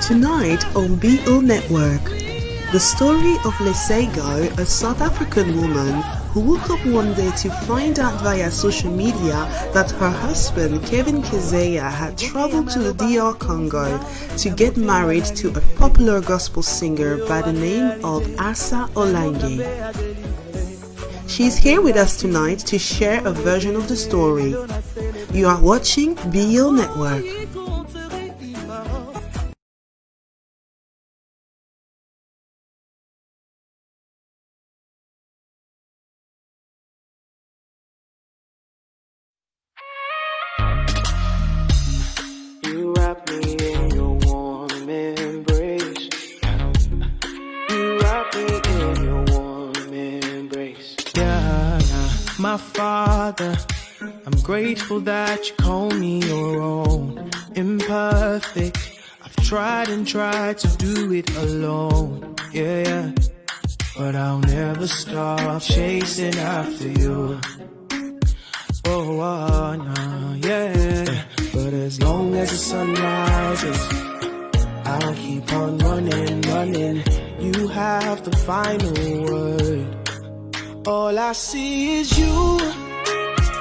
Tonight on BO Network, the story of Lesego, a South African woman who woke up one day to find out via social media that her husband, Kevin Kezeya, had traveled to the DR Congo to get married to a popular gospel singer by the name of Asa Olange. She's here with us tonight to share a version of the story. You are watching BO Network. You wrap me in your warm embrace. You wrap me in your warm embrace. Yeah, my father, I'm grateful that you call me your own. Imperfect, I've tried and tried to do it alone. Yeah, but I'll never stop chasing after you. Oh, no, yeah. But as long as the sun rises, I'll keep on running, running. You have the final word. All I see is you.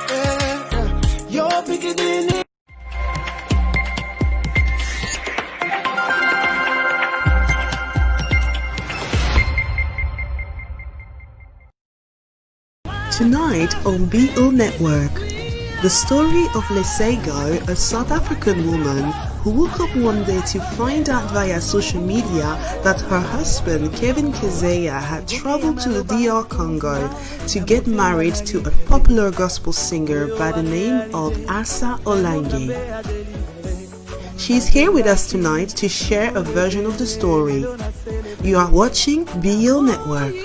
Yeah. You're bigger than it. Tonight on BO Network, the story of Lesego, a South African woman who woke up one day to find out via social media that her husband, Kevin Kezeya, had traveled to the DR Congo to get married to a popular gospel singer by the name of Asa Olange. She's here with us tonight to share a version of the story. You are watching BO Network.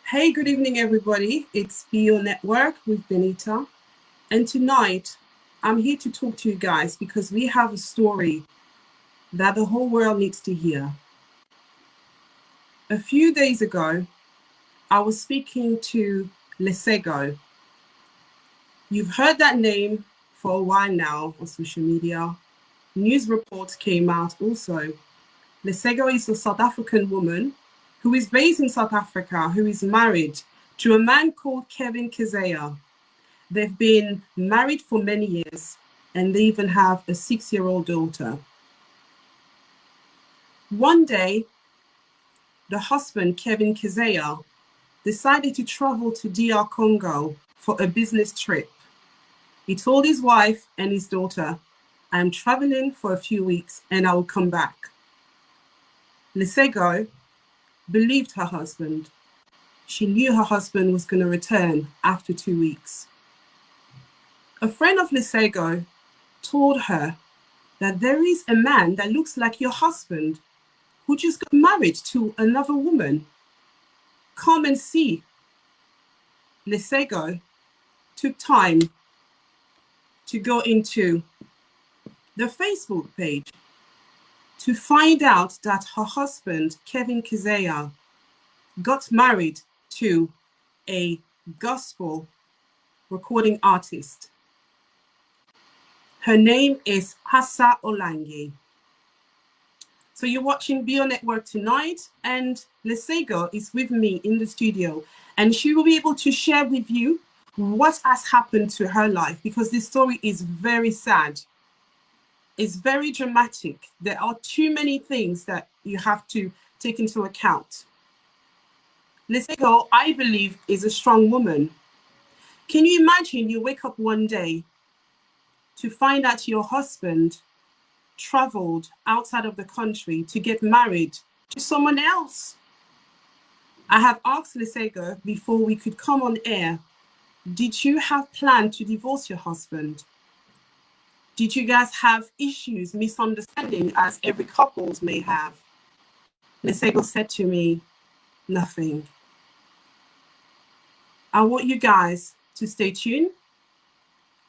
Hey, good evening, everybody. It's BO Network with Benita. And tonight, I'm here to talk to you guys because we have a story that the whole world needs to hear. A few days ago, I was speaking to Lesego. You've heard that name for a while now on social media. News reports came out also. Lesego is a South African woman who is based in South Africa, who is married to a man called Kevin Kezeya. They've been married for many years, and they even have a 6-year-old daughter. One day, the husband, Kevin Kezeya, decided to travel to DR Congo for a business trip. He told his wife and his daughter, "I'm traveling for a few weeks and I will come back." Lesego believed her husband. She knew her husband was going to return after 2 weeks. A friend of Lesego told her that there is a man that looks like your husband who just got married to another woman. Come and see. Lesego took time to go into the Facebook page to find out that her husband, Kevin Kezeya, got married to a gospel recording artist. Her name is Asa Olange. So you're watching BO Network tonight, and Lesego is with me in the studio, and she will be able to share with you what has happened to her life, because this story is very sad. It's very dramatic. There are too many things that you have to take into account. Lesego, I believe, is a strong woman. Can you imagine you wake up one day to find out your husband traveled outside of the country to get married to someone else? I have asked Lesego before we could come on air, did you have planned to divorce your husband? Did you guys have issues, misunderstanding, as every couples may have? Lesego said to me, nothing. I want you guys to stay tuned.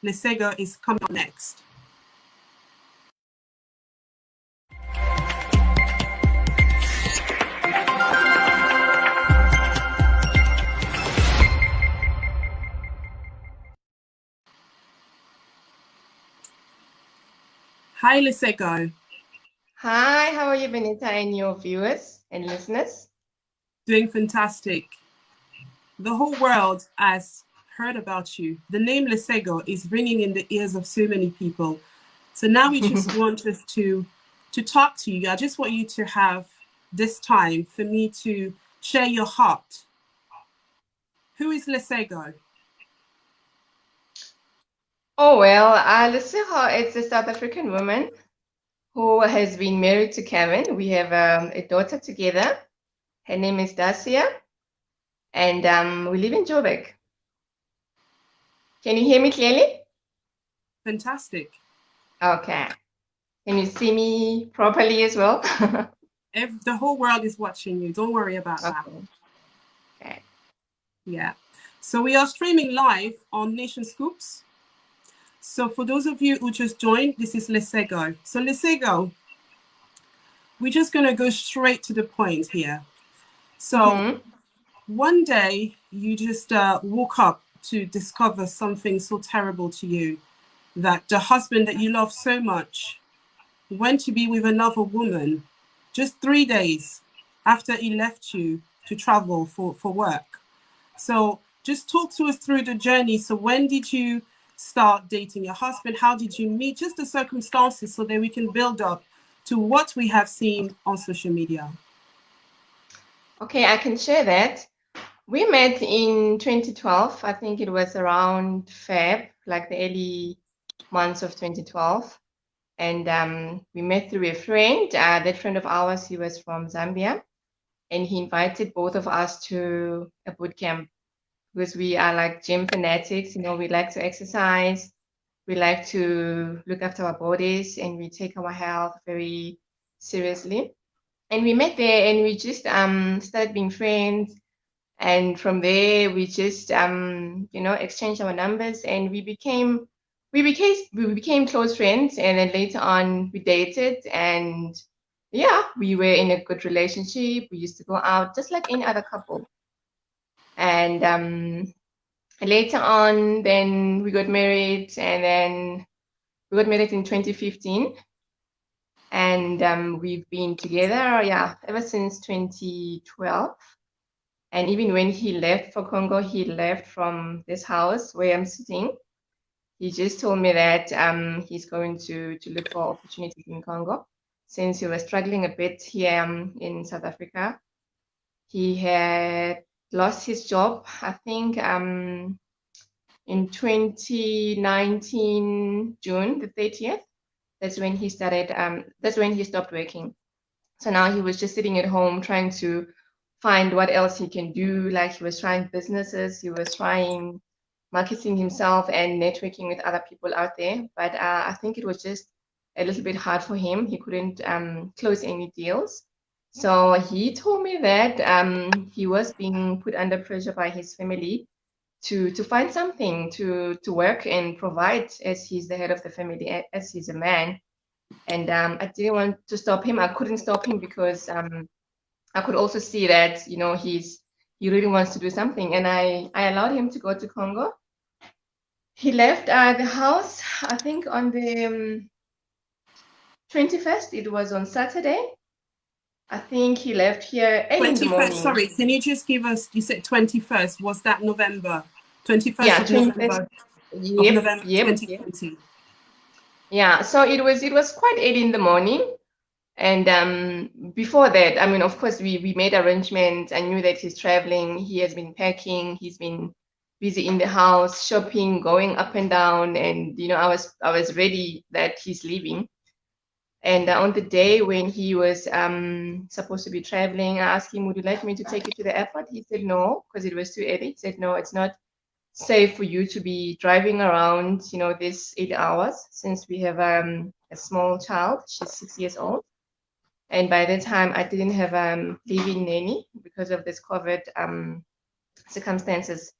Lesego is coming up next. Hi, Lesego. Hi, how are you, Benita, and your viewers and listeners? Doing fantastic. The whole world has heard about you. The name Lesego is ringing in the ears of so many people. So now we just want us to talk to you. I just want you to have this time for me to share your heart. Who is Lesego? Oh, well, Lesego is a South African woman who has been married to Kevin. We have a daughter together. Her name is Dacia, and we live in Joburg. Can you hear me clearly? Fantastic. Okay. Can you see me properly as well? The whole world is watching you. Don't worry about that. Okay. Yeah. So we are streaming live on Nation Scoops. So for those of you who just joined, this is Lesego. So Lesego, we're just going to go straight to the point here. So one day you just woke up to discover something so terrible to you, that the husband that you love so much went to be with another woman just 3 days after he left you to travel for work. So just talk to us through the journey. So when did you start dating your husband? How did you meet? Just the circumstances so that we can build up to what we have seen on social media. Okay, I can share that. We met in 2012. I think it was around Feb, like the early months of 2012. And we met through a friend. That friend of ours, he was from Zambia, and he invited both of us to a boot camp because we are like gym fanatics. You know, we like to exercise, we like to look after our bodies, and we take our health very seriously. And we met there, and we just started being friends. And from there, we just exchanged our numbers, and we became close friends. And then later on, we dated, and yeah, we were in a good relationship. We used to go out just like any other couple. And later on, then we got married, and then we got married in 2015. And we've been together, yeah, ever since 2012. And even when he left for Congo, he left from this house where I'm sitting. He just told me that he's going to look for opportunities in Congo, since he was struggling a bit here in South Africa. He had lost his job, I think, in 2019, June the 30th. That's when he started. That's when he stopped working. So now he was just sitting at home trying to find what else he can do. Like, he was trying businesses, he was trying marketing himself and networking with other people out there. But I think it was just a little bit hard for him. He couldn't close any deals. So he told me that he was being put under pressure by his family to find something to work and provide, as he's the head of the family, as he's a man. And I didn't want to stop him. I couldn't stop him because I could also see that, you know, he really wants to do something. And I allowed him to go to Congo. He left the house, I think, on the 21st. It was on Saturday. I think he left here early in the 21st, morning. sorry, can you just give us, you said 21st, was that November? 21st Yeah, of 21st. November, Yep, of November yep, 2020. yep. Yeah, so it was quite early in the morning. And before that, I mean, of course, we made arrangements. I knew that he's traveling. He has been packing. He's been busy in the house, shopping, going up and down. And, you know, I was ready that he's leaving. And on the day when he was supposed to be traveling, I asked him, would you like me to take you to the airport? He said no, because it was too early. He said, no, it's not safe for you to be driving around, you know, this 8 hours, since we have a small child. She's 6 years old. And by that time, I didn't have living nanny because of this COVID circumstances.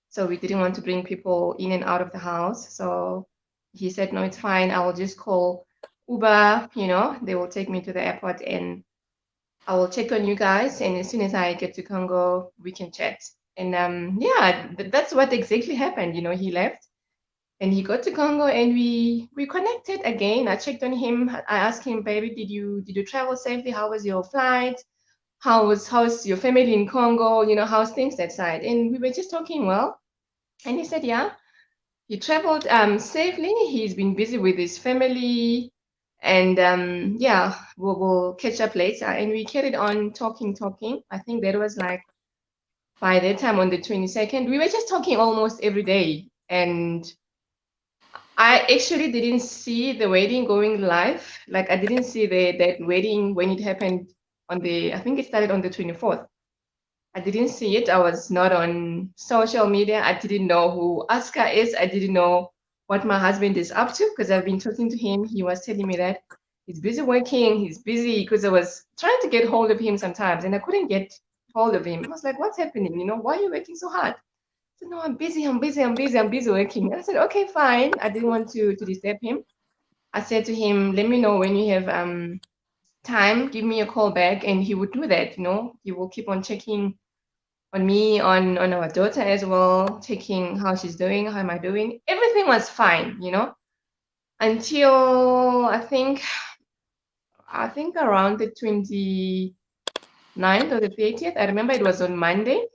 So we didn't want to bring people in and out of the house. So he said, no, it's fine. I will just call Uber, you know, they will take me to the airport, and I will check on you guys. And as soon as I get to Congo, we can chat. And yeah, that's what exactly happened. You know, he left. And he got to Congo, and we connected again. I checked on him. I asked him, baby, did you travel safely? How was your flight? How's your family in Congo? How's things that side? And we were just talking well. And he said, yeah, he traveled safely. He's been busy with his family. And yeah, we'll catch up later. And we carried on talking. I think that was like by that time on the 22nd, we were just talking almost every day. And I actually didn't see the wedding going live. Like I didn't see that wedding when it happened I think it started on the 24th. I didn't see it. I was not on social media. I didn't know who Aska is. I didn't know what my husband is up to because I've been talking to him. He was telling me that he's busy working. He's busy because I was trying to get hold of him sometimes and I couldn't get hold of him. I was like, what's happening? Why are you working so hard? I said, no, I'm busy working. And I said, okay, fine. I didn't want to disturb him. I said to him, let me know when you have time, give me a call back. And he would do that, he will keep on checking on me, on our daughter as well, checking how she's doing, how am I doing. Everything was fine, until I think around the 29th or the 30th. I remember it was on Monday.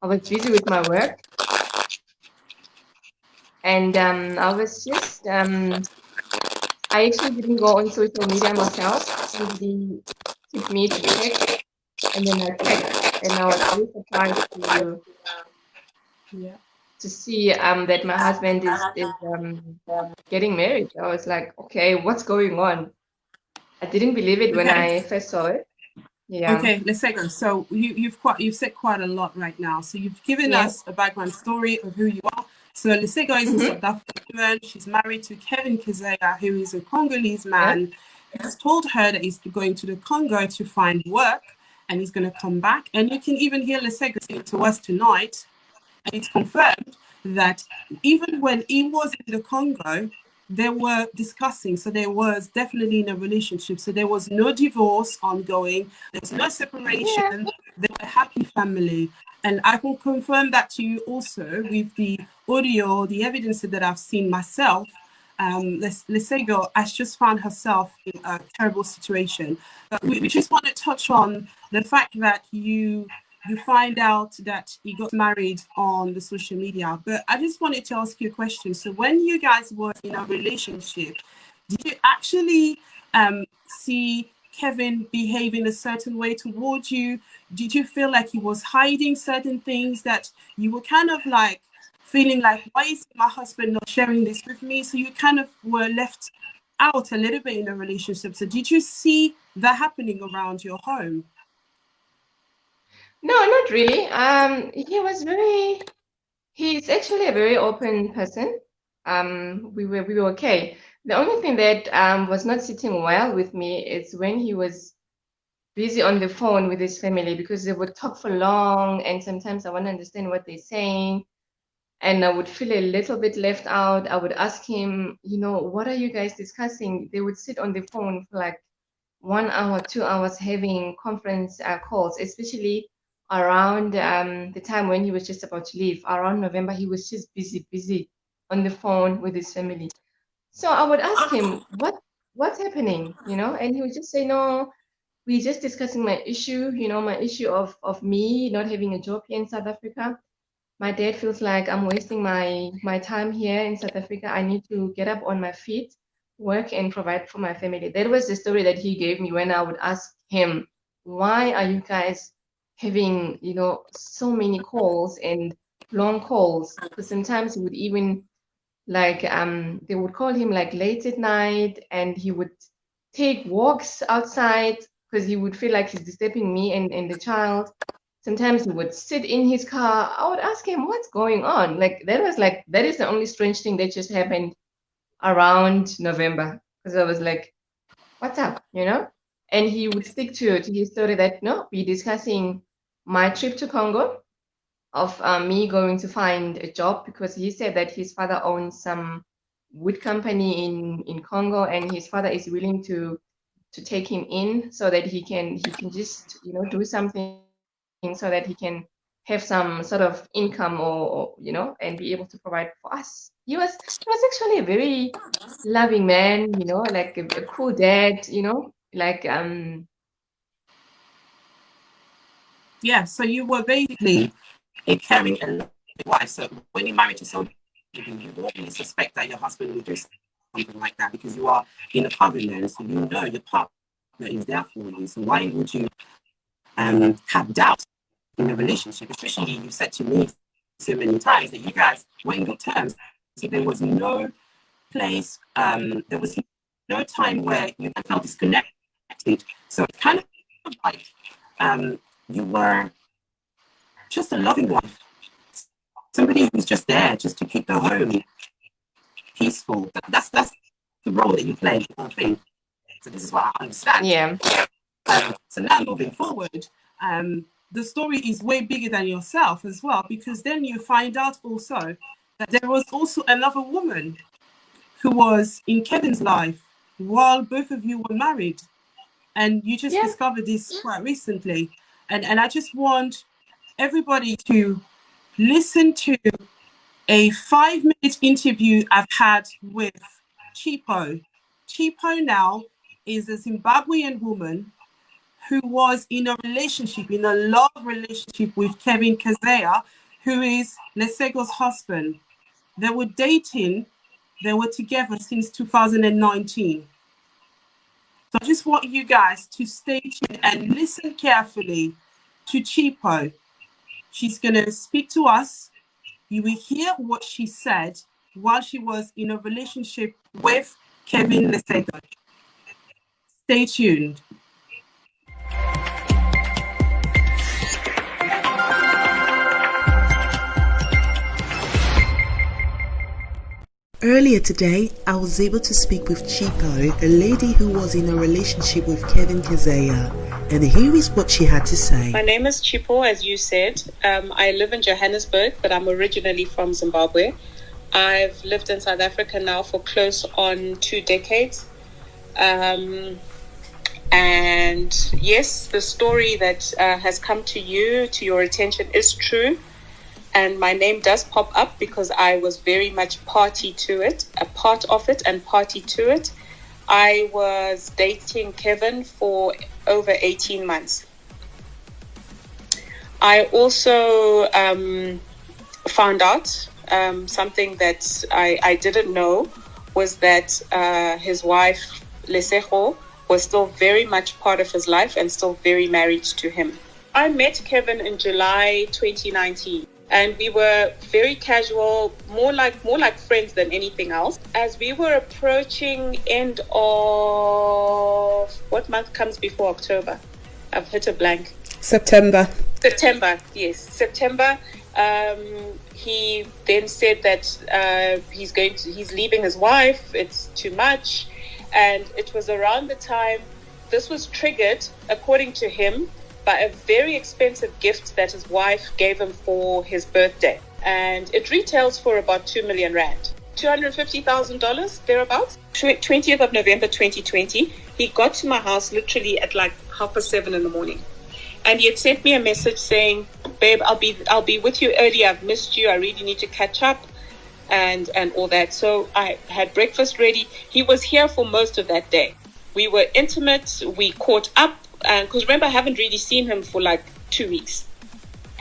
I was busy with my work. And I was just, I actually didn't go on social media myself. Somebody tipped me to check, and then I checked, and I was very surprised to see that my husband is getting married. I was like, okay, what's going on? I didn't believe it when I first saw it. Yeah. Okay, Lesego. So you've said quite a lot right now. So you've given us a background story of who you are. So Lesego is a South African woman. She's married to Kevin Kizea, who is a Congolese man. He has told her that he's going to the Congo to find work and he's going to come back. And you can even hear Lesego say to us tonight, and it's confirmed that even when he was in the Congo, they were discussing. So there was definitely in a relationship. So there was no divorce ongoing. There's no separation. They were a happy family. And I can confirm that to you also with the audio, the evidence that I've seen myself. Lesego has just found herself in a terrible situation. We just want to touch on the fact that you find out that he got married on the social media. But I just wanted to ask you a question. So when you guys were in a relationship, did you actually see Kevin behaving a certain way towards you? Did you feel like he was hiding certain things that you were kind of like feeling like, why is my husband not sharing this with me? So you kind of were left out a little bit in a relationship. So did you see that happening around your home? No, not really. He's actually a very open person. We were okay. The only thing that was not sitting well with me is when he was busy on the phone with his family, because they would talk for long and sometimes I want to understand what they're saying and I would feel a little bit left out. I would ask him, what are you guys discussing? They would sit on the phone for like 1 hour, 2 hours having conference calls, especially around the time when he was just about to leave. Around November, he was just busy on the phone with his family. So I would ask him, what's happening, and he would just say, no, we're just discussing my issue, my issue of me not having a job here in South Africa. My dad feels like I'm wasting my time here in South Africa. I need to get up on my feet, work and provide for my family. That was the story that he gave me when I would ask him, why are you guys having, so many calls and long calls? Because sometimes he would even like they would call him like late at night and he would take walks outside because he would feel like he's disturbing me and the child. Sometimes he would sit in his car. I would ask him, what's going on? That is the only strange thing that just happened around November. Because I was like, what's up? And he would stick to his story that, no, we're discussing my trip to Congo, of me going to find a job, because he said that his father owns some wood company in Congo and his father is willing to take him in so that he can just, do something so that he can have some sort of income or and be able to provide for us. He was actually a very loving man, like a cool dad, like Yeah, so you were basically a caring and loving wife. So when you're married to somebody, you won't really suspect that your husband will do something like that because you are in a covenant, so you know your partner is there for you. So why would you have doubts in a relationship? Especially you said to me so many times that you guys were in good terms. So there was no place, there was no time where you felt disconnected. So it's kind of like you were just a loving wife, somebody who's just there just to keep the home peaceful. That's the role that you play, I think. So this is what I understand. Yeah. So now moving forward, the story is way bigger than yourself as well, because then you find out also that there was also another woman who was in Kevin's life while both of you were married. And you just discovered this quite recently. And I just want everybody to listen to a 5-minute interview I've had with Chipo. Chipo now is a Zimbabwean woman who was in a relationship, in a love relationship with Kevin Kazea, who is Lesego's husband. They were dating, they were together since 2019. So I just want you guys to stay tuned and listen carefully to Chipo. She's going to speak to us. You will hear what she said while she was in a relationship with Kevin Lesego. Stay tuned. Earlier today, I was able to speak with Chipo, a lady who was in a relationship with Kevin Kazea, and here is what she had to say. My name is Chipo, as you said. I live in Johannesburg, but I'm originally from Zimbabwe. I've lived in South Africa now for close on 2 decades. And yes, the story that has come to your attention is true. And my name does pop up because I was very much party to it, a part of it and party to it. I was dating Kevin for over 18 months. I also found out something that I didn't know, was that his wife, Lesego, was still very much part of his life and still very married to him. I met Kevin in July 2019. And we were very casual, more like friends than anything else. As we were approaching end of, what month comes before October? I've hit a blank. September, yes. September. He then said that he's leaving his wife. It's too much. And it was around the time, this was triggered, according to him, by a very expensive gift that his wife gave him for his birthday. And it retails for about 2 million rand. $250,000, thereabouts. 20th of November 2020, he got to my house literally at like 7:30 in the morning. And he had sent me a message saying, babe, I'll be with you early. I've missed you. I really need to catch up and all that. So I had breakfast ready. He was here for most of that day. We were intimate. We caught up. Because remember, I haven't really seen him for like 2 weeks.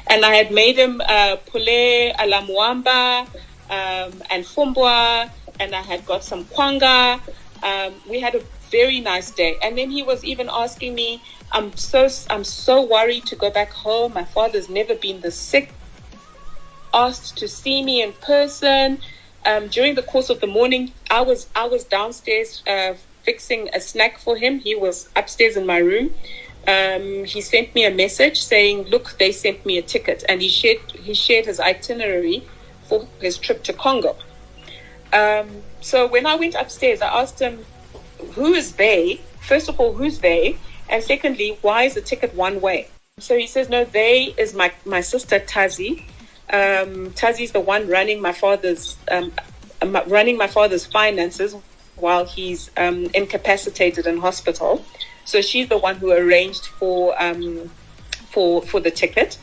And I had made him poulet à la muamba and fumbwa, and I had got some kwanga. We had a very nice day. And then he was even asking me, I'm so worried to go back home. My father's never been this sick. Asked to see me in person. During the course of the morning, I was downstairs fixing a snack for him. He was upstairs in my room. He sent me a message saying, look, they sent me a ticket, and he shared his itinerary for his trip to Congo. So when I went upstairs, I asked him, who is they? First of all, who's they? And secondly, why is the ticket one way? So he says, no, they is my sister Tazi. Tazi's the one running my father's finances while he's incapacitated in hospital. So she's the one who arranged for the ticket.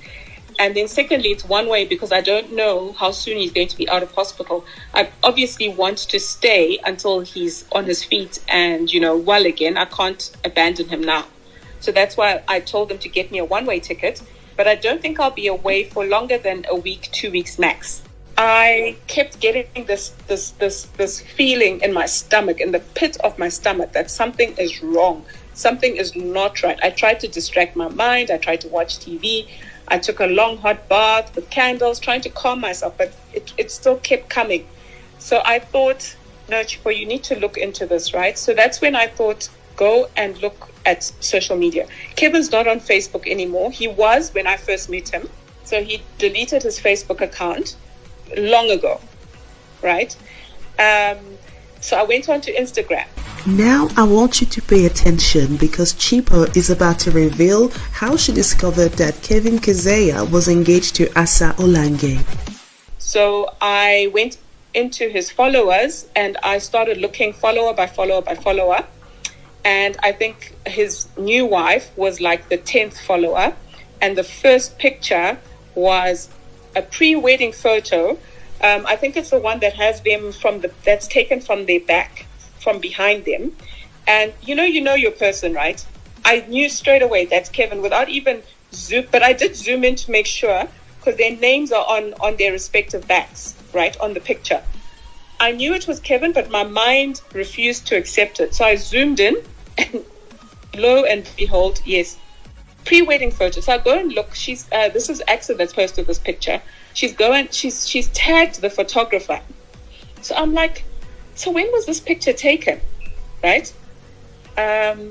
And then secondly, it's one way because I don't know how soon he's going to be out of hospital. I obviously want to stay until he's on his feet and, well again. I can't abandon him now. So that's why I told them to get me a one-way ticket. But I don't think I'll be away for longer than a week, 2 weeks max. I kept getting this feeling in my stomach, in the pit of my stomach, that something is wrong. Something is not right. I tried to distract my mind. I tried to watch TV. I took a long hot bath with candles, trying to calm myself, but it still kept coming. So I thought, no, Chipo, you need to look into this, right? So that's when I thought, go and look at social media. Kevin's not on Facebook anymore. He was when I first met him. So he deleted his Facebook account long ago, right? So I went on to Instagram. Now I want you to pay attention because Chipo is about to reveal how she discovered that Kevin Keziah was engaged to Asa Olange. So I went into his followers and I started looking follower by follower by follower. And I think his new wife was like the 10th follower. And the first picture was a pre-wedding photo. I think it's the one that has them that's taken from their back, from behind them. And you know your person, right? I knew straight away that's Kevin without even zoom, but I did zoom in to make sure because their names are on their respective backs, right, on the picture. I knew it was Kevin, but my mind refused to accept it. So I zoomed in and lo and behold, yes, pre-wedding photo. So I go and look. This is Axa that's posted this picture. She's tagged the photographer. So I'm like, so when was this picture taken, right?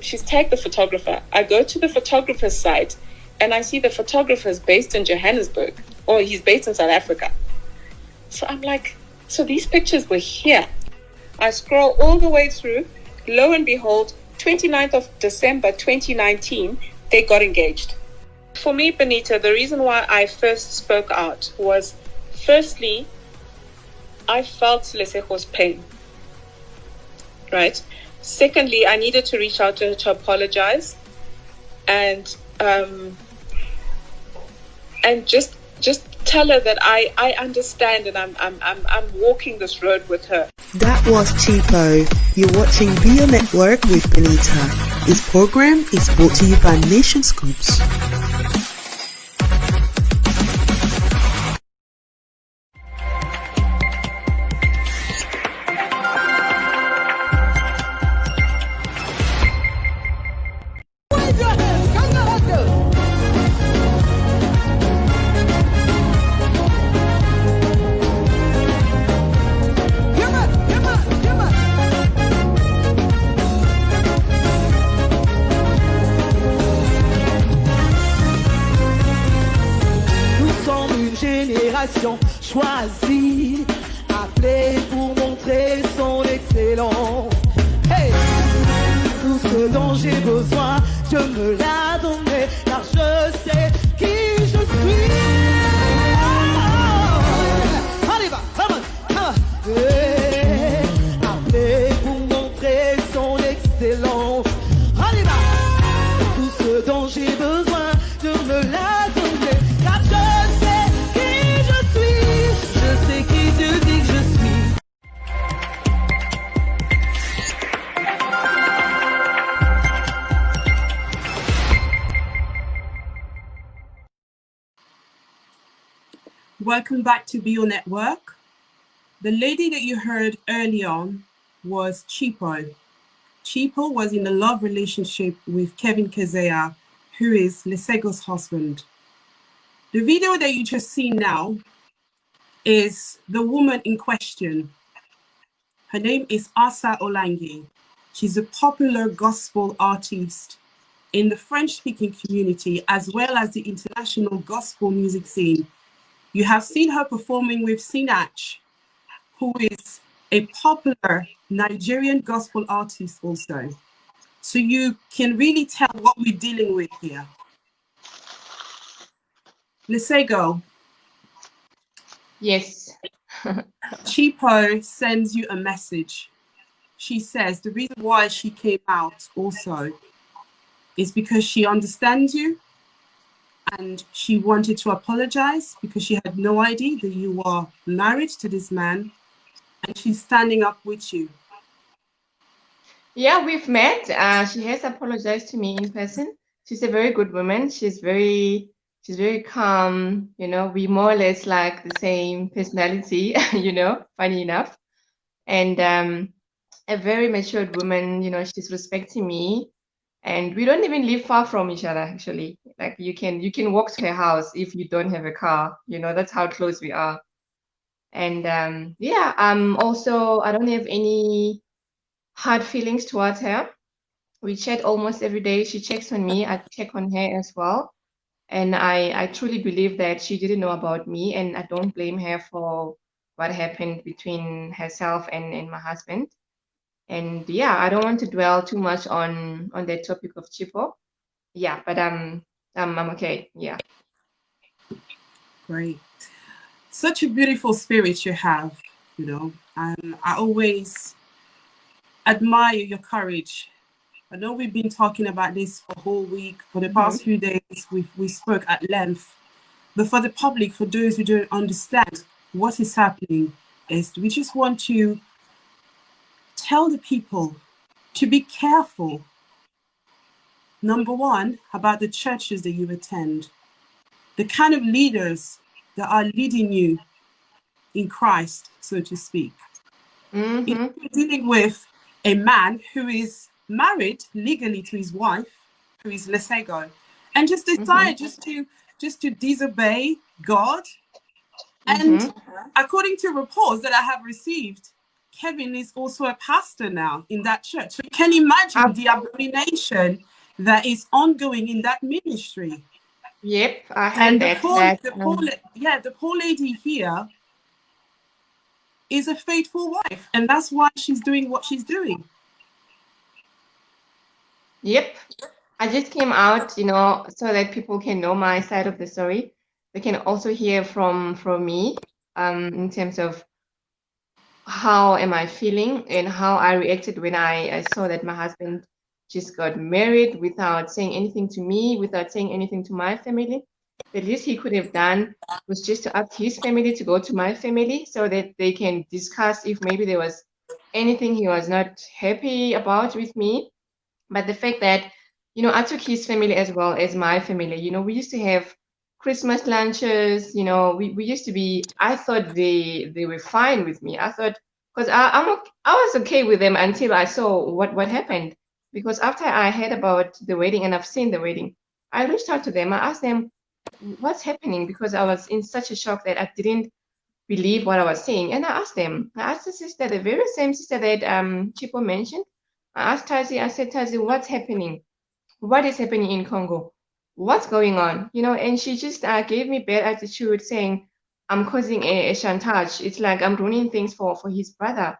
She's tagged the photographer. I go to the photographer's site and I see the photographer is based in Johannesburg, or he's based in South Africa. So I'm like, so these pictures were here. I scroll all the way through. Lo and behold, 29th of December 2019, they got engaged. For me, Benita, the reason why I first spoke out was, firstly, I felt Lesego's pain, right? Secondly, I needed to reach out to her to apologize and just tell her that I understand and I'm walking this road with her. That was Chipo. You're watching Bio Network with Benita. This program is brought to you by Nation Scoops. Choisi, appelé pour montrer son excellence. Hey! Tout ce dont j'ai besoin, Dieu me l'a donné, car je sais qui je suis. Allez, va, come on. Hey! Appelé pour montrer son excellence. Allez, va! Tout ce dont j'ai besoin, Dieu me l'a donné, car je sais. Welcome back to Bio Network. The lady that you heard early on was Chipo. Chipo was in a love relationship with Kevin Keziah, who is Lesego's husband. The video that you just see now is the woman in question. Her name is Asa Olange. She's a popular gospel artist in the French-speaking community, as well as the international gospel music scene. You have seen her performing with Sinach, who is a popular Nigerian gospel artist also. So you can really tell what we're dealing with here. Lesego. Yes. Chipo sends you a message. She says the reason why she came out also is because she understands you and she wanted to apologize because she had no idea that you were married to this man, and she's standing up with you. Yeah, we've met. She has apologized to me in person. She's a very good woman. She's very calm. We more or less like the same personality, funny enough. And a very matured woman, she's respecting me. And we don't even live far from each other, actually. Like you can walk to her house if you don't have a car. That's how close we are. And yeah, also I don't have any hard feelings towards her. We chat almost every day. She checks on me. I check on her as well. And I truly believe that she didn't know about me, and I don't blame her for what happened between herself and my husband. And yeah, I don't want to dwell too much on that topic of Chipo. Yeah, but I'm okay. Yeah. Great. Such a beautiful spirit you have, and I always admire your courage. I know we've been talking about this for a whole week. For the past few days, we spoke at length. But for the public, for those who don't understand what is happening, is we just want to tell the people to be careful. Number one, about the churches that you attend, the kind of leaders that are leading you in Christ, so to speak. If you're dealing with a man who is married legally to his wife, who is Lesego, and just decide just to disobey God. And according to reports that I have received, Kevin is also a pastor now in that church. So you can imagine the abomination that is ongoing in that ministry. Yep, I heard And that. the poor lady here is a faithful wife, and that's why she's doing what she's doing. Yep. I just came out, so that people can know my side of the story. They can also hear from me, in terms of how am I feeling and how I reacted when I saw that my husband just got married without saying anything to me, without saying anything to my family. The least he could have done was just to ask his family to go to my family so that they can discuss if maybe there was anything he was not happy about with me. But the fact that, I took his family as well as my family. We used to have Christmas lunches. We used to be. I thought they were fine with me. I thought, because I was okay with them until I saw what happened. Because after I heard about the wedding and I've seen the wedding, I reached out to them. I asked them what's happening, because I was in such a shock that I didn't believe what I was seeing. And I asked them. I asked the sister, the very same sister that Chipo mentioned. I asked Tazi. I said, Tazi, what's happening? What is happening in Congo? What's going on? And she just gave me bad attitude, saying I'm causing a chantage. It's like I'm ruining things for his brother.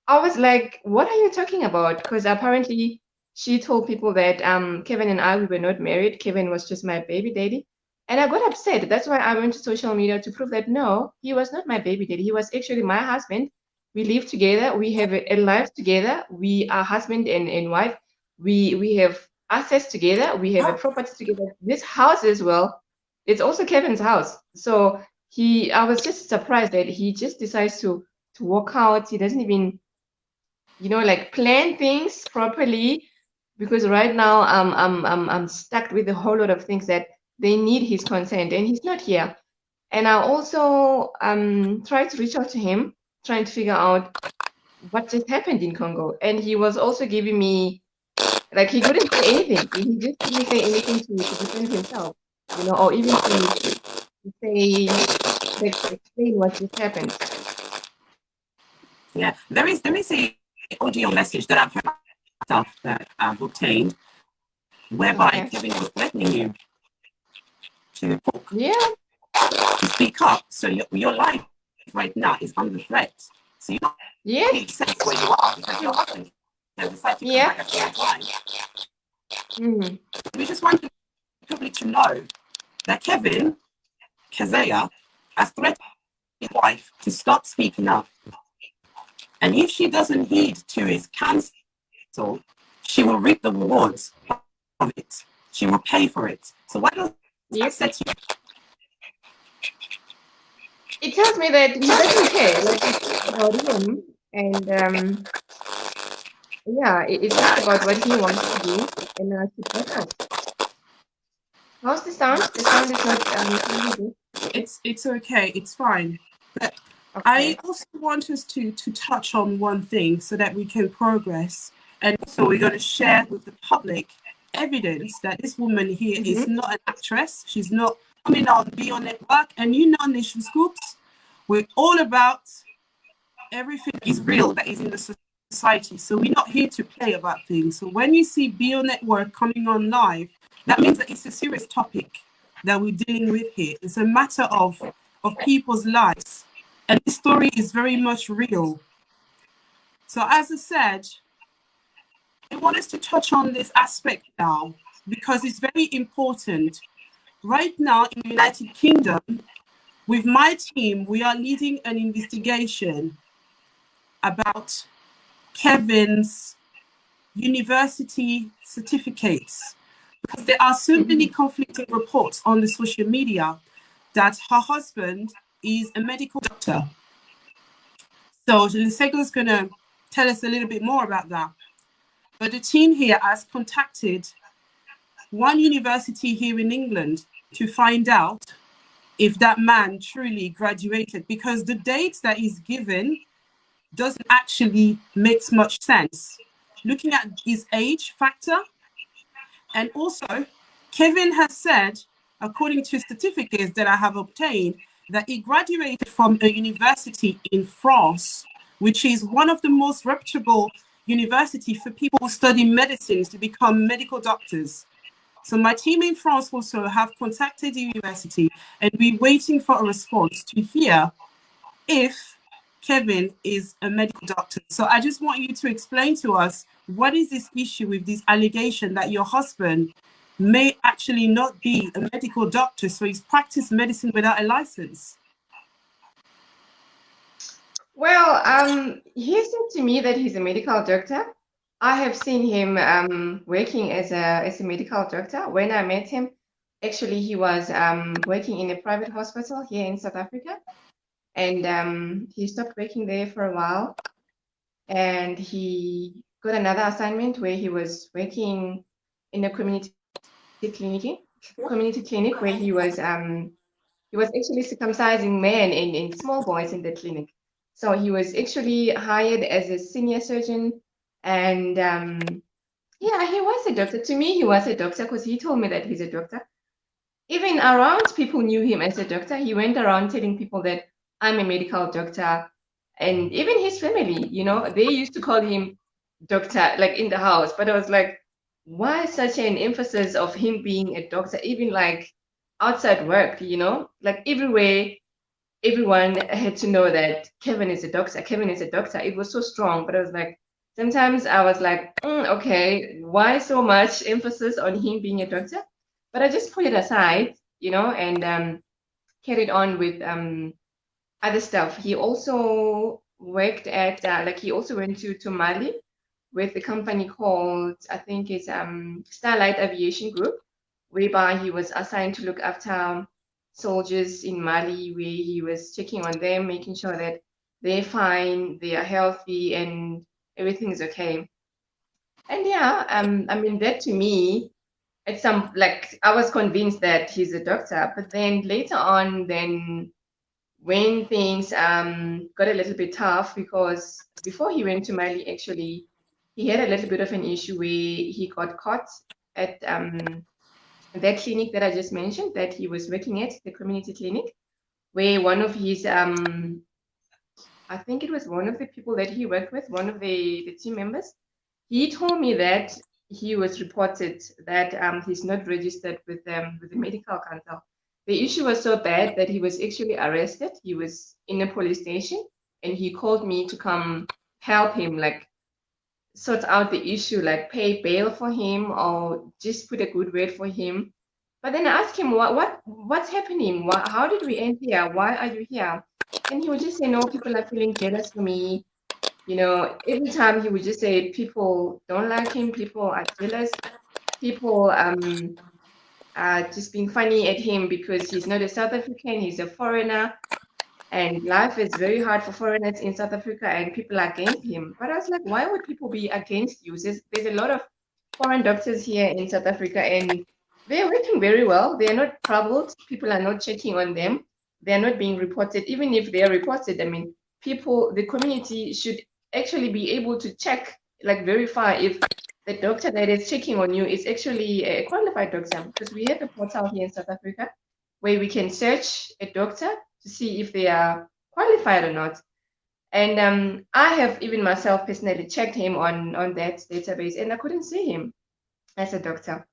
I was like, what are you talking about? Because apparently she told people that Kevin and I, we were not married. Kevin was just my baby daddy. And I got upset. That's why I went to social media to prove that no, he was not my baby daddy. He was actually my husband. We live together. We have a life together. We are husband and wife. We have assets together. We have a property together. This house as well, it's also Kevin's house. So I was just surprised that he just decides to walk out. He doesn't even, like plan things properly, because right now I'm stuck with a whole lot of things that they need his consent, and he's not here. And I also tried to reach out to him, trying to figure out what just happened in Congo. And he was also giving me, like, he couldn't say anything. He just didn't say anything to defend himself, or even to say, to explain what just happened. Yeah, there is a audio message that I've heard myself that I've obtained, whereby Kevin was threatening you to talk, to speak up. So your life right now is under threat. So you're not really safe where you are, because your husband can decide to come back at any time. We just want the public to know that Kevin Keziah has threatened his wife to stop speaking up. And if she doesn't heed to his counsel, she will reap the rewards of it. She will pay for it. So why doesn't Yes. I said to you, It tells me that he doesn't care. Like it's about him, and yeah, it's just about what he wants to do, and keep that out. How's the sound? The sound is not sounding good. it's okay, it's fine. But I Okay. also want us to touch on one thing so that we can progress. And so we're going to share with the public evidence that this woman here is not an actress. She's not coming on Be On Network. And you know, Nation Scoops, we're all about everything is real that is in the society. So we're not here to play about things. So when you see Be On Network coming on live, that means that it's a serious topic that we're dealing with here. It's a matter of people's lives. And this story is very much real. So as I said, I want us to touch on this aspect now because it's very important. Right now in the United Kingdom, with my team, we are leading an investigation about Kevin's university certificates because there are so many conflicting reports on the social media that her husband is a medical doctor. So Lesego is going to tell us a little bit more about that. But the team here has contacted one university here in England to find out if that man truly graduated, because the date that is given doesn't actually make much sense. Looking at his age factor, and also Kevin has said, according to certificates that I have obtained, that he graduated from a university in France, which is one of the most reputable universities for people who study medicine to become medical doctors. So my team in France also have contacted the university, and we're waiting for a response to hear if Kevin is a medical doctor. So I just want you to explain to us, what is this issue with this allegation that your husband may actually not be a medical doctor, so he's practiced medicine without a license? Well, he said to me that he's a medical doctor. I have seen him working as a medical doctor. When I met him, actually he was working in a private hospital here in South Africa, and he stopped working there for a while, and he got another assignment where he was working in a community clinic where he was actually circumcising men and small boys in the clinic. So he was actually hired as a senior surgeon, and yeah, he was a doctor. To me, he was a doctor because he told me that he's a doctor. Even around people knew him as a doctor. He went around telling people that I'm a medical doctor, and even his family, they used to call him doctor, like in the house. But I was like, why such an emphasis of him being a doctor, even like outside work, like everywhere, everyone had to know that Kevin is a doctor. Kevin is a doctor. It was so strong, but I was like, sometimes I was like, okay, why so much emphasis on him being a doctor? But I just put it aside, and carried on with other stuff. He also worked at, he also went to Mali with a company called, I think it's Starlight Aviation Group, whereby he was assigned to look after soldiers in Mali, where he was checking on them, making sure that they're fine, they are healthy, and everything is okay. And yeah, I mean, that to me, it's some, like, I was convinced that he's a doctor, but then later on, then when things got a little bit tough, because before he went to Mali, actually, he had a little bit of an issue where he got caught at that clinic that I just mentioned that he was working at, the community clinic, where one of his, I think it was one of the people that he worked with, one of the team members, he told me that he was reported that he's not registered with the medical council. The issue was so bad that he was actually arrested. He was in a police station, and he called me to come help him, like sort out the issue, like pay bail for him or just put a good word for him. But then I asked him, what's happening? How did we end here? Why are you here? And he would just say, no, people are feeling jealous for me. Every time he would just say people don't like him, people are jealous, people just being funny at him because he's not a South African, he's a foreigner. And life is very hard for foreigners in South Africa, and people are against him. But I was like, why would people be against you? There's a lot of foreign doctors here in South Africa, and they're working very well. They're not troubled. People are not checking on them. They're not being reported. Even if they're reported, I mean, the community should actually be able to check, like verify if the doctor that is checking on you is actually a qualified doctor. Because we have a portal here in South Africa where we can search a doctor to see if they are qualified or not. And I have even myself personally checked him on that database, and I couldn't see him as a doctor.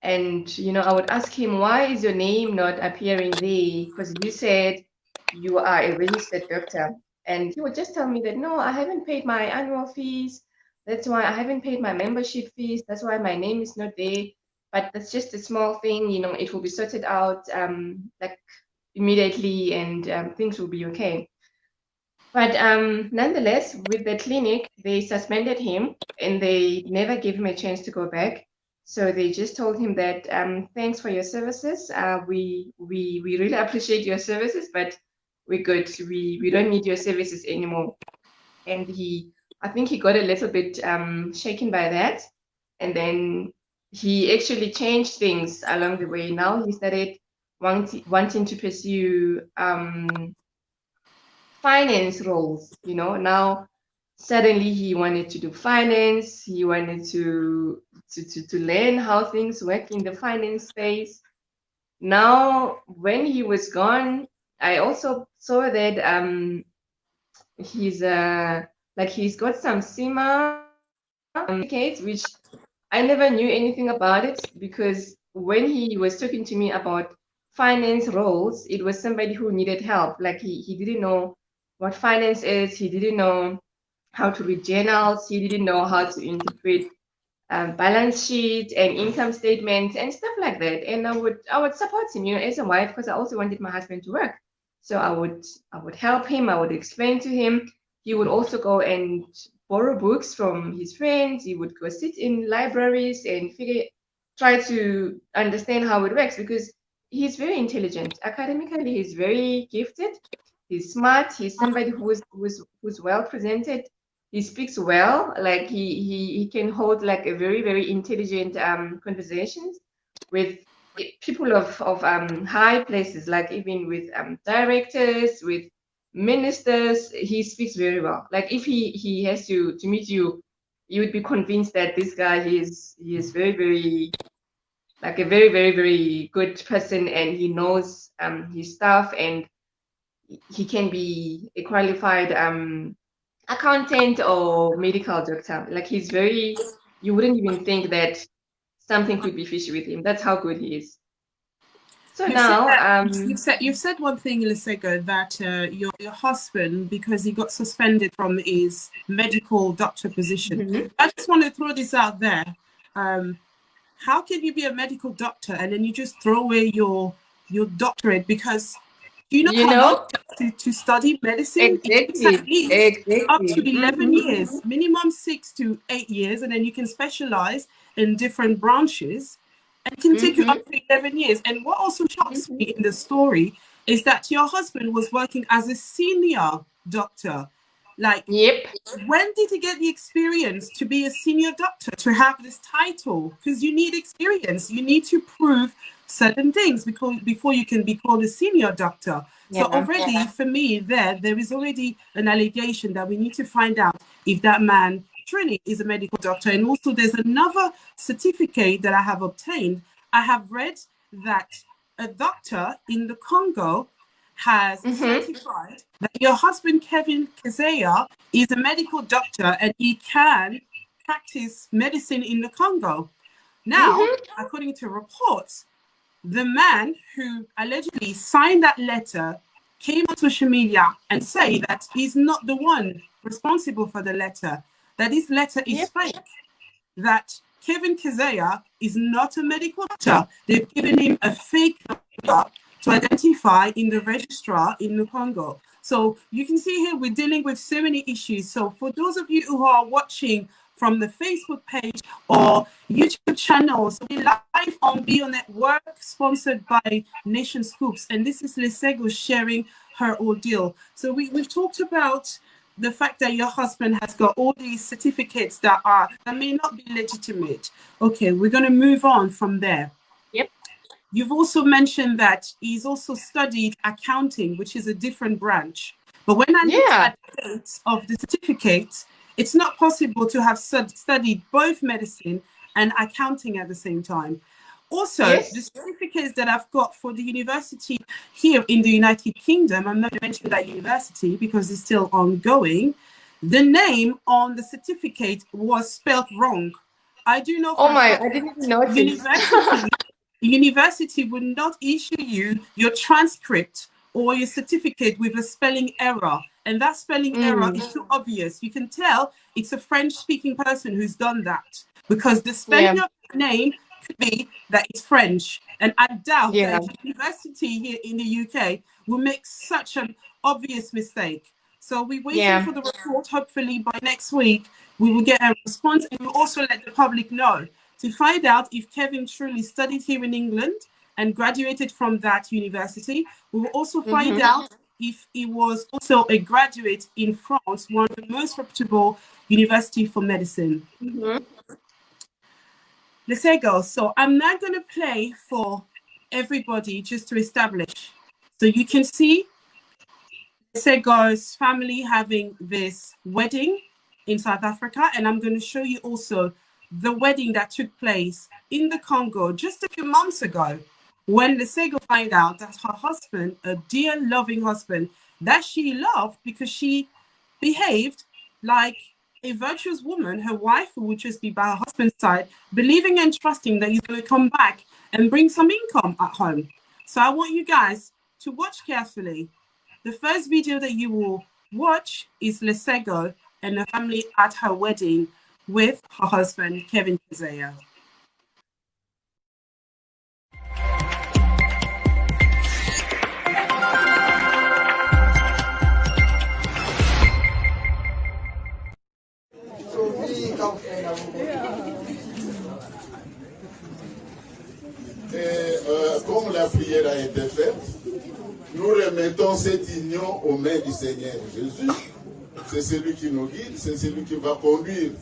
And I would ask him, why is your name not appearing there? Because you said you are a registered doctor. And he would just tell me that, no, I haven't paid my annual fees. That's why I haven't paid my membership fees. That's why my name is not there. But that's just a small thing, it will be sorted out like immediately, and things will be okay. But nonetheless, with the clinic, they suspended him and they never gave him a chance to go back. So they just told him that thanks for your services. We really appreciate your services, but we're good. We don't need your services anymore. And I think he got a little bit shaken by that. And then he actually changed things along the way. Now he started wanting to pursue finance roles. Now suddenly he wanted to do finance. He wanted to learn how things work in the finance space. Now, when he was gone, I also saw that he's got some SEMA certificates, which I never knew anything about it, because when he was talking to me about finance roles, it was somebody who needed help. Like he didn't know what finance is. He didn't know how to read journals. He didn't know how to interpret balance sheet and income statements and stuff like that. And I would support him, as a wife, because I also wanted my husband to work. So I would help him. I would explain to him. He would also go and borrow books from his friends. He would go sit in libraries and try to understand how it works, because he's very intelligent. Academically, he's very gifted. He's smart. He's somebody who's well presented. He speaks well. Like he can hold like a very, very intelligent conversations with people of high places, like even with directors, with ministers. He speaks very well. Like if he has to meet you, you would be convinced that this guy he is very, very, like a very, very, very good person, and he knows his stuff, and he can be a qualified accountant or medical doctor. Like he's you wouldn't even think that something could be fishy with him. That's how good he is. So you've said one thing, Lesego, that your husband, because he got suspended from his medical doctor position. I just want to throw this out there. How can you be a medical doctor and then you just throw away your doctorate? Because do you know how long to study medicine? Exactly. It's up to 11 years, minimum 6 to 8 years, and then you can specialize in different branches. And it can take you up to 11 years. And what also shocks me in the story is that your husband was working as a senior doctor. Like, when did he get the experience to be a senior doctor, to have this title? Because you need experience. You need to prove certain things before you can be called a senior doctor. So already, for me, there is already an allegation that we need to find out if that man truly is a medical doctor. And also there's another certificate that I have obtained. I have read that a doctor in the Congo has certified that your husband, Kevin Kezeya, is a medical doctor and he can practice medicine in the Congo. Now, according to reports, the man who allegedly signed that letter came on social media and say that he's not the one responsible for the letter, that this letter is fake, that Kevin Kezeya is not a medical doctor. They've given him a fake number to identify in the registrar in the Congo. So you can see here we're dealing with so many issues. So for those of you who are watching from the Facebook page or YouTube channel. So we're live on Bio Network, sponsored by Nation Scoops. And this is Lesego sharing her ordeal. So we've talked about the fact that your husband has got all these certificates that may not be legitimate. Okay, we're going to move on from there. Yep. You've also mentioned that he's also studied accounting, which is a different branch. But when I look at the dates of the certificates, it's not possible to have studied both medicine and accounting at the same time. Also, the certificates that I've got for the university here in the United Kingdom, I'm not going to mention that university because it's still ongoing. The name on the certificate was spelled wrong. I do know. Oh my, I didn't even notice. University would not issue you your transcript or your certificate with a spelling error. And that spelling error is too obvious. You can tell it's a French-speaking person who's done that because the spelling of the name could be that it's French. And I doubt that a university here in the UK will make such an obvious mistake. So we're waiting for the report. Hopefully by next week, we will get a response, and we'll also let the public know to find out if Kevin truly studied here in England and graduated from that university. We will also find out if he was also a graduate in France, one of the most reputable universities for medicine. Lesego, so I'm now going to play for everybody just to establish. So you can see Lesego's family having this wedding in South Africa, and I'm going to show you also the wedding that took place in the Congo just a few months ago, when Lesego found out that her husband, a dear loving husband that she loved because she behaved like a virtuous woman, her wife, who would just be by her husband's side, believing and trusting that he's going to come back and bring some income at home. So I want you guys to watch carefully. The first video that you will watch is Lesego and her family at her wedding with her husband, Kevin Kazaya. Et comme la prière a été faite, nous remettons cette union aux mains du Seigneur Jésus. C'est celui qui nous guide, c'est celui qui va conduire.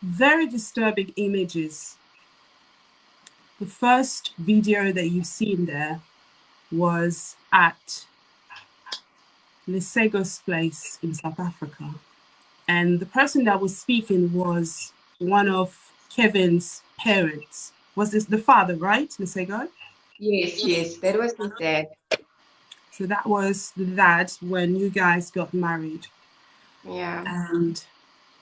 Very disturbing images. The first video that you've seen there was at Lesego's place in South Africa. And the person that was speaking was one of Kevin's parents. Was this the father, right, Lesego? Yes, that was his dad. So that was the dad when you guys got married. Yeah. And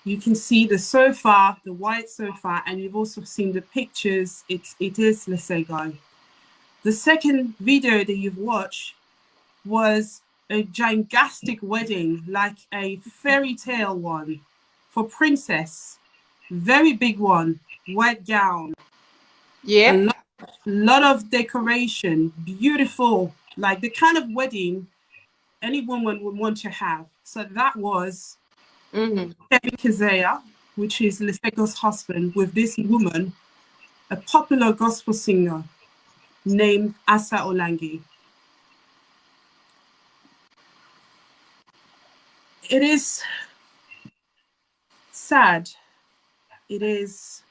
you can see the sofa, the white sofa, and you've also seen the pictures. It is Lesego. The second video that you've watched was a gigantic wedding, like a fairy tale one for Princess. very big one, white gown, Yep. lot of decoration, beautiful, like the kind of wedding any woman would want to have. So that was Kevin Keziah, which is Lesego's husband, with this woman, a popular gospel singer named Asa Olange. It is sad. It is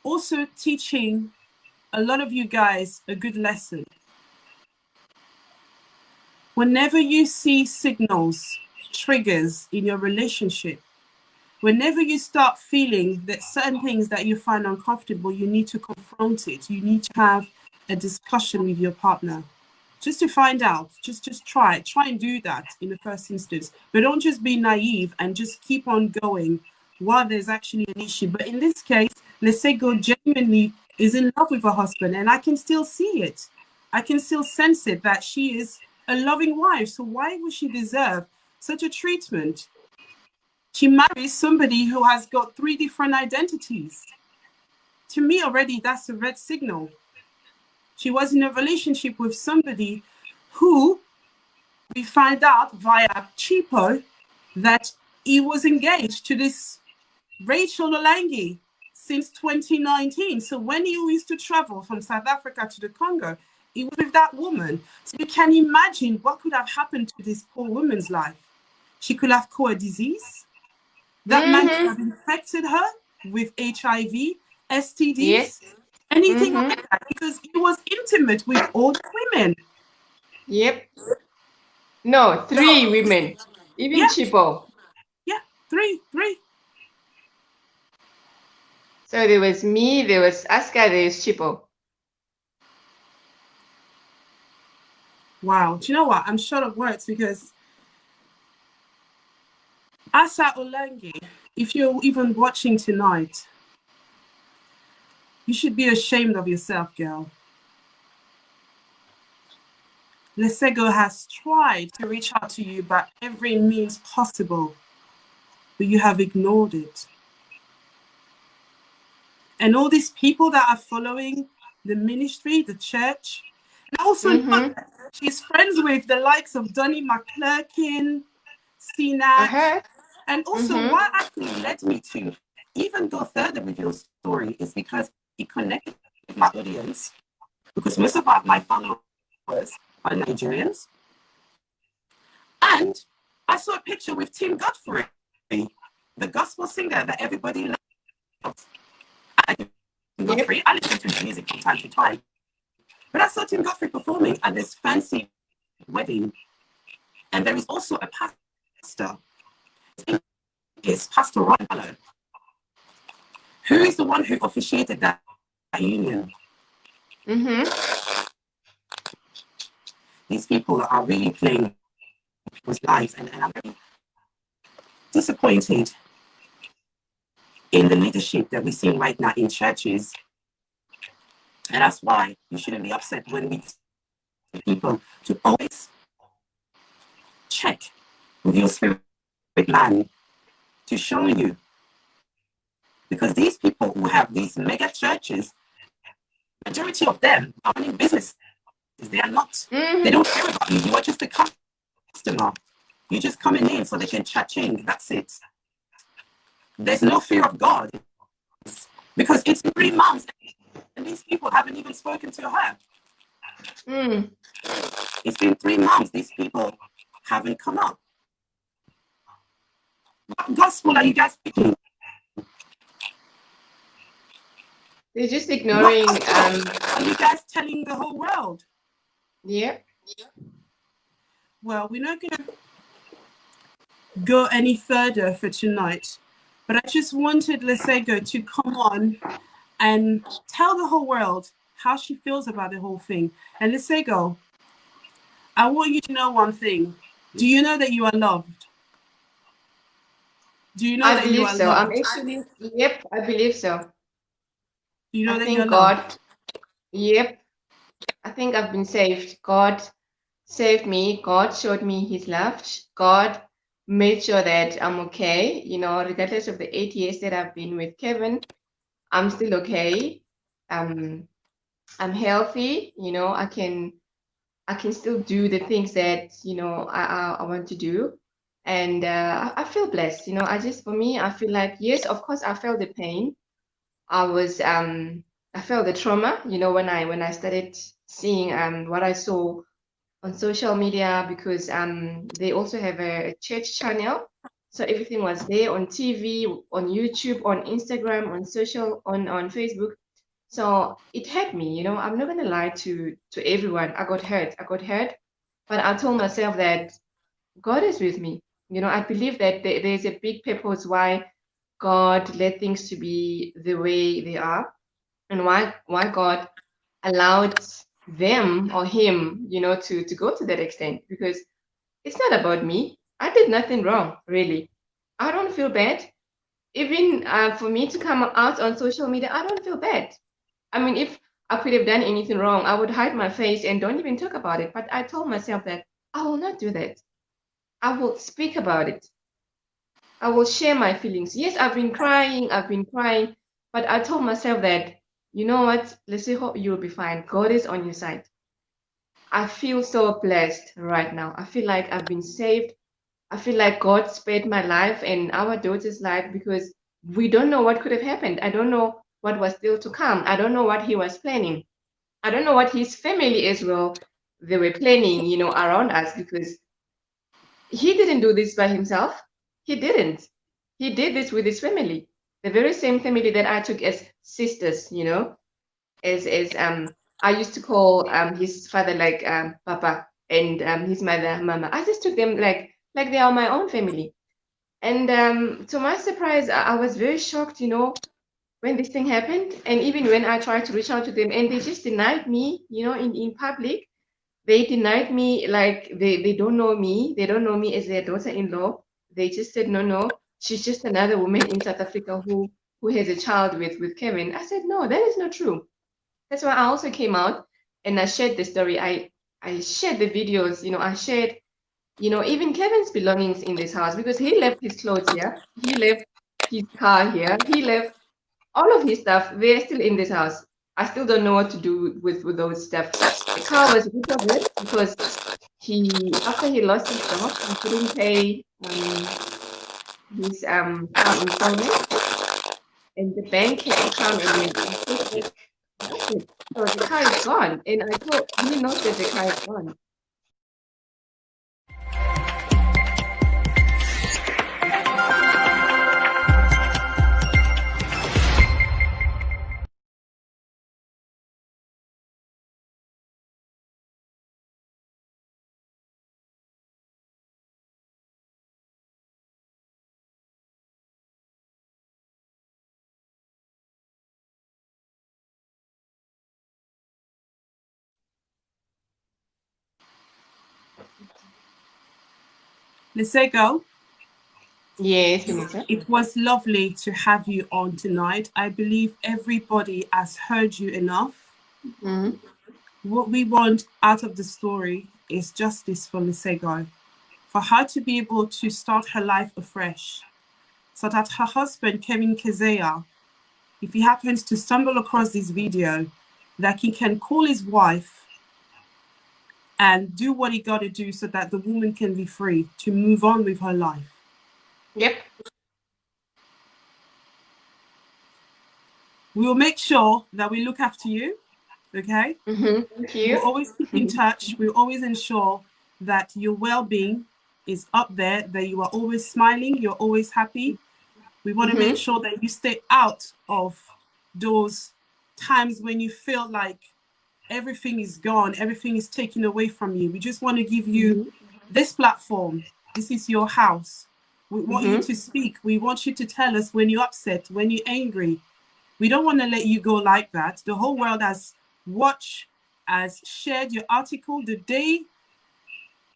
also teaching a lot of you guys a good lesson. Whenever you see signals, triggers in your relationship, whenever you start feeling that certain things that you find uncomfortable, you need to confront it. You need to have a discussion with your partner just to find out. Just try and do that in the first instance. But don't just be naive and just keep on going while there's actually an issue. But in this case, Lesego genuinely is in love with her husband, and I can still see it. I can still sense it, that she is a loving wife. So why would she deserve such a treatment? She marries somebody who has got 3 different identities. To me, already, that's a red signal. She was in a relationship with somebody who we find out via Chipo that he was engaged to this Rachel Olange since 2019. So when he used to travel from South Africa to the Congo, he was with that woman. So you can imagine what could have happened to this poor woman's life. She could have caught a disease. That man could have infected her with HIV, STDs, Yes. anything like that, because he was intimate with all the women. Yep. No, 3 women. Even Yeah. Chipo. Yeah, three. So there was me, there was Aska, there was Chipo. Wow. Do you know what? I'm short of words because Asa Olange, if you're even watching tonight, you should be ashamed of yourself, girl. Lesego has tried to reach out to you by every means possible, but you have ignored it. And all these people that are following the ministry, the church, and also she's friends with the likes of Donnie McClurkin, Sinach, and also what actually led me to even go further with your story is because it connected with my audience, because most of my followers are Nigerians. And I saw a picture with Tim Godfrey, the gospel singer that everybody loves. Godfrey, I listen to his music from time to time. But I saw Tim Godfrey performing at this fancy wedding. And there is also a pastor. It's Pastor Ron Mallow, who is the one who officiated that union. These people are really playing people's lives, and I'm very disappointed in the leadership that we're seeing right now in churches. And that's why you shouldn't be upset when we tell people to always check with your spirit man to show you. Because these people who have these mega churches, majority of them are running businesses. They are not. They don't care about you. You are just a customer. You're just coming in so they can cha-ching. That's it. There's no fear of God. Because it's 3 months and these people haven't even spoken to her. It's been 3 months. These people haven't come up. What gospel are you guys speaking? They're just ignoring. Are you guys telling the whole world? Yeah. Well, we're not going to go any further for tonight, but I just wanted Lesego to come on and tell the whole world how she feels about the whole thing. And Lesego, I want you to know one thing. Do you know that you are loved? Do you know I that you believe are so. loved? I'm actually, yep, I believe so. You know I that think you're God, loved? yep, I think I've been saved. God saved me. God showed me his love. God made sure that I'm okay, you know, regardless of the 8 years that I've been with Kevin, I'm still okay. I'm healthy, you know, I can still do the things that, you know, I want to do. And I feel blessed, you know. For me, I feel like, yes, of course, I felt the pain. I felt the trauma, you know, when I started seeing what I saw on social media, because they also have a church channel. So everything was there on TV, on YouTube, on Instagram, on Facebook. So it hurt me, you know. I'm not gonna lie to everyone. I got hurt. But I told myself that God is with me. You know, I believe that there's a big purpose why God let things to be the way they are, and why God allowed them or him, you know, to go to that extent. Because it's not about me. I did nothing wrong, really. I don't feel bad. Even for me to come out on social media, I don't feel bad. I mean, if I could have done anything wrong, I would hide my face and don't even talk about it. But I told myself that I will not do that. I will speak about it. I will share my feelings. Yes, I've been crying, but I told myself that, you know what, let's say hope you'll be fine. God is on your side. I feel so blessed right now. I feel like I've been saved. I feel like God spared my life and our daughter's life, because we don't know what could have happened. I don't know what was still to come. I don't know what he was planning. I don't know what his family as well, they were planning, you know, around us, because he didn't do this by himself. He didn't. He did this with his family, the very same family that I took as sisters, you know, as I used to call his father like Papa, and his mother Mama. I just took them like they are my own family. And to my surprise, I was very shocked, you know, when this thing happened. And even when I tried to reach out to them, and they just denied me, you know, in public. They denied me, like they don't know me. They don't know me as their daughter-in-law. They just said, no, she's just another woman in South Africa who has a child with Kevin. I said, no, that is not true. That's why I also came out and I shared the story. I shared the videos, you know, I shared, you know, even Kevin's belongings in this house, because he left his clothes here. He left his car here. He left all of his stuff. They're still in this house. I still don't know what to do with those stuff. The car was recovered because after he lost his job, he couldn't pay his car installment, and the bank had to come and then take back. That's it. So the car is gone, and I thought he knows that the car is gone. Lesego, Yes, Benita. it was lovely to have you on tonight. I believe everybody has heard you enough. Mm-hmm. What we want out of the story is justice for Lesego, for her to be able to start her life afresh, so that her husband, Kevin Kezeya, if he happens to stumble across this video, that he can call his wife and do what he got to do so that the woman can be free to move on with her life. Yep. We will make sure that we look after you, okay? Mm-hmm. Thank you. We'll always keep in touch. We'll always ensure that your well-being is up there, that you are always smiling, you're always happy. We want to make sure that you stay out of those times when you feel like everything is gone, everything is taken away from you. We just want to give you this platform. This is your house. We want you to speak. We want you to tell us when you're upset, when you're angry. We don't want to let you go like that. The whole world has watched, has shared your article. The day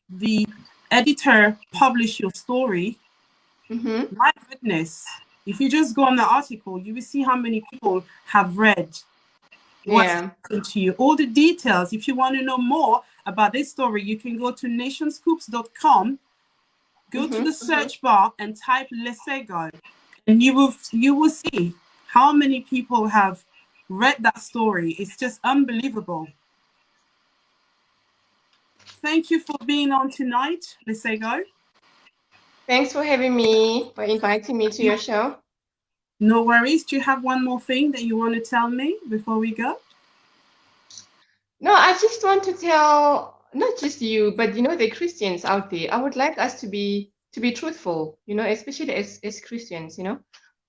the editor published your story, my goodness, if you just go on the article, you will see how many people have read what's happened to you. All the details. If you want to know more about this story, you can go to nationscoops.com, go to the search bar and type Lesego, and you will see how many people have read that story. It's just unbelievable. Thank you for being on tonight, Lesego. Thanks for having me, for inviting me to your show. No worries. Do you have one more thing that you want to tell me before we go? No, I just want to tell not just you, but the Christians out there. I would like us to be truthful, especially as Christians,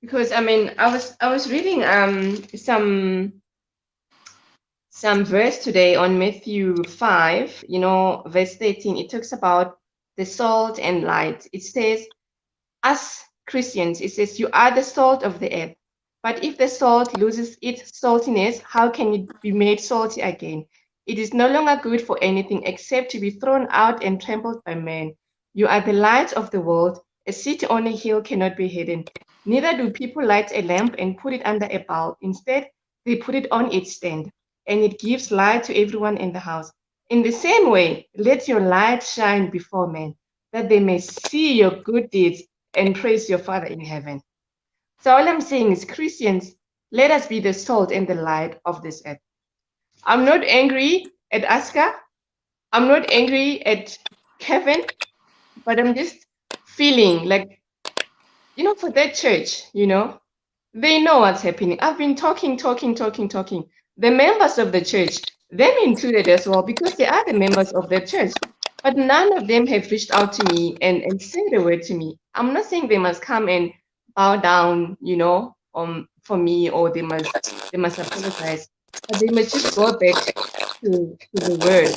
because I mean, I was reading some verse today on Matthew 5, verse 13. It talks about the salt and light. It says, us Christians, it says, you are the salt of the earth. But if the salt loses its saltiness, how can it be made salty again? It is no longer good for anything except to be thrown out and trampled by men. You are the light of the world. A city on a hill cannot be hidden. Neither do people light a lamp and put it under a bulb. Instead, they put it on its stand, and it gives light to everyone in the house. In the same way, let your light shine before men, that they may see your good deeds and praise your Father in heaven. So all I'm saying is, Christians, let us be the salt and the light of this earth. I'm not angry at Aska. I'm not angry at Kevin, but I'm just feeling like, for that church, they know what's happening. I've been talking. The members of the church, them included as well, because they are the members of the church. But none of them have reached out to me and said a word to me. I'm not saying they must come and bow down, for me, or they must apologize. But they must just go back to the word.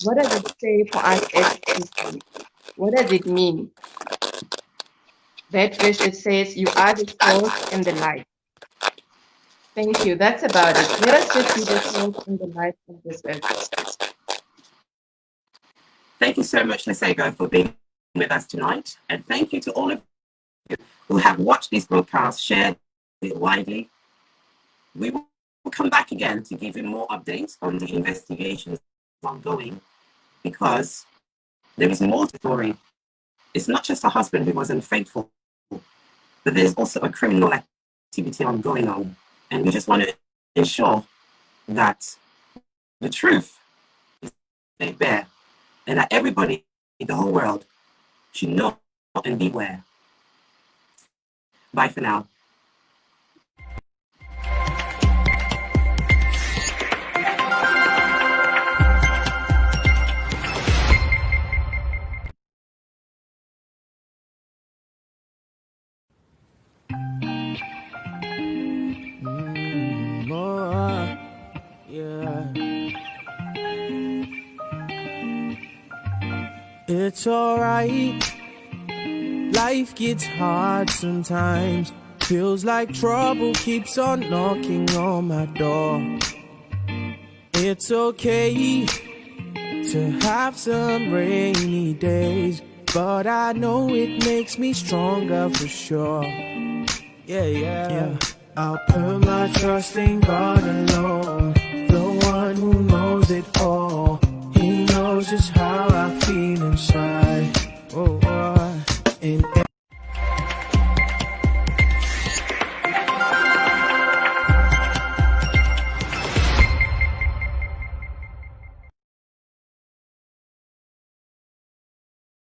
What does it say for us as Christians? What does it mean? That verse, it says, you are the salt and the light. Thank you. That's about it. Let us just be the salt and the light of this earth. Thank you so much, Lesego, for being with us tonight. And thank you to all of you who have watched this broadcast, shared it widely. We will come back again to give you more updates on the investigations ongoing, because there is more to the story. It's not just a husband who was unfaithful, but there's also a criminal activity going on. And we just want to ensure that the truth is laid bare, and that everybody in the whole world should know and beware. Bye for now. It's alright. Life gets hard sometimes. Feels like trouble keeps on knocking on my door. It's okay to have some rainy days, but I know it makes me stronger for sure. Yeah. I'll put my trust in God alone, the one who knows it all. He knows just how I feel inside.